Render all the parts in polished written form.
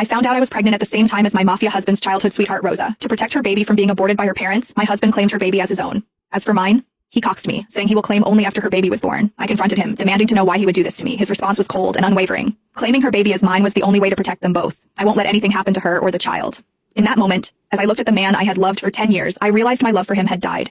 I found out I was pregnant at the same time as my mafia husband's childhood sweetheart Rosa. To protect her baby from being aborted by her parents, my husband claimed her baby as his own. As for mine, he coxed me, saying he will claim only after her baby was born. I confronted him, demanding to know why he would do this to me. His response was cold and unwavering. Claiming her baby as mine was the only way to protect them both. I won't let anything happen to her or the child. In that moment, as I looked at the man I had loved for 10 years, I realized my love for him had died.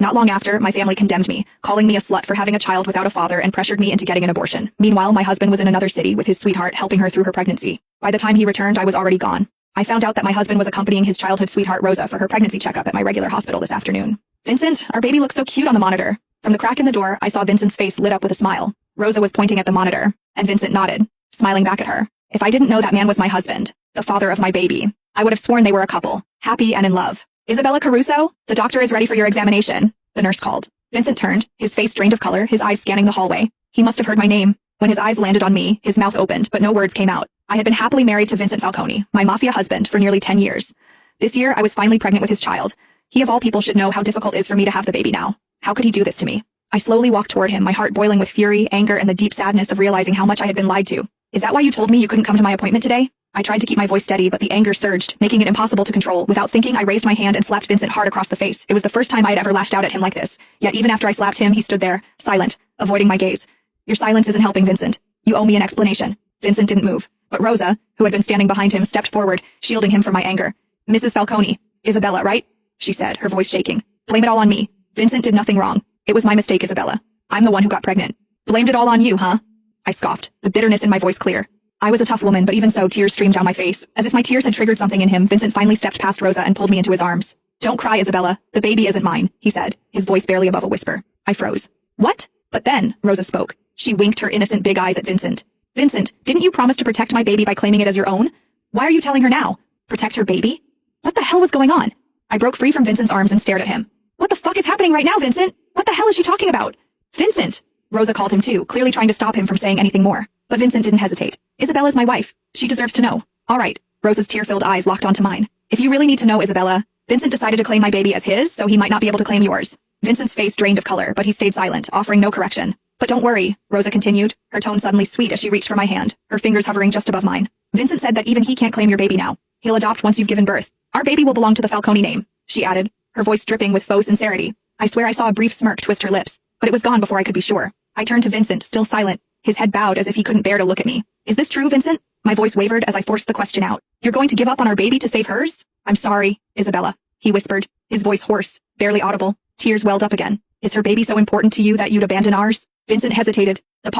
Not long after, my family condemned me, calling me a slut for having a child without a father and pressured me into getting an abortion. Meanwhile, my husband was in another city with his sweetheart helping her through her pregnancy. By the time he returned, I was already gone. I found out that my husband was accompanying his childhood sweetheart Rosa for her pregnancy checkup at my regular hospital this afternoon. Vincent, our baby looks so cute on the monitor. From the crack in the door, I saw Vincent's face lit up with a smile. Rosa was pointing at the monitor, and Vincent nodded, smiling back at her. If I didn't know that man was my husband, the father of my baby, I would have sworn they were a couple, happy and in love. Isabella Caruso, the doctor is ready for your examination, the nurse called. Vincent turned, his face drained of color, his eyes scanning the hallway. He must have heard my name. When his eyes landed on me, his mouth opened, but no words came out. I had been happily married to Vincent Falcone, my mafia husband, for nearly 10 years. This year, I was finally pregnant with his child. He of all people should know how difficult it is for me to have the baby now. How could he do this to me? I slowly walked toward him, my heart boiling with fury, anger, and the deep sadness of realizing how much I had been lied to. Is that why you told me you couldn't come to my appointment today? I tried to keep my voice steady, but the anger surged, making it impossible to control. Without thinking, I raised my hand and slapped Vincent hard across the face. It was the first time I had ever lashed out at him like this. Yet even after I slapped him, he stood there, silent, avoiding my gaze. Your silence isn't helping, Vincent. You owe me an explanation. Vincent didn't move, but Rosa, who had been standing behind him, stepped forward, shielding him from my anger. Mrs. Falcone, Isabella, right? She said, her voice shaking. Blame it all on me. Vincent did nothing wrong. It was my mistake, Isabella. I'm the one who got pregnant. Blamed it all on you, huh? I scoffed, the bitterness in my voice clear. I was a tough woman, but even so, tears streamed down my face. As if my tears had triggered something in him, Vincent finally stepped past Rosa and pulled me into his arms. Don't cry, Isabella. The baby isn't mine, he said, his voice barely above a whisper. I froze. What? But then, Rosa spoke. She winked her innocent big eyes at Vincent. Vincent, didn't you promise to protect my baby by claiming it as your own? Why are you telling her now? Protect her baby? What the hell was going on? I broke free from Vincent's arms and stared at him. What the fuck is happening right now, Vincent? What the hell is she talking about? Vincent! Rosa called him too, clearly trying to stop him from saying anything more. But Vincent didn't hesitate. Isabella's my wife. She deserves to know. All right. Rosa's tear-filled eyes locked onto mine. If you really need to know, Isabella, Vincent decided to claim my baby as his, so he might not be able to claim yours. Vincent's face drained of color, but he stayed silent, offering no correction. But don't worry, Rosa continued, her tone suddenly sweet as she reached for my hand, her fingers hovering just above mine. Vincent said that even he can't claim your baby now. He'll adopt once you've given birth. Our baby will belong to the Falcone name, she added, her voice dripping with faux sincerity. I swear I saw a brief smirk twist her lips, but it was gone before I could be sure. I turned to Vincent, still silent, his head bowed as if he couldn't bear to look at me. Is this true, Vincent? My voice wavered as I forced the question out. You're going to give up on our baby to save hers? I'm sorry, Isabella, he whispered, his voice hoarse, barely audible. Tears welled up again. Is her baby so important to you that you'd abandon ours? Vincent hesitated. The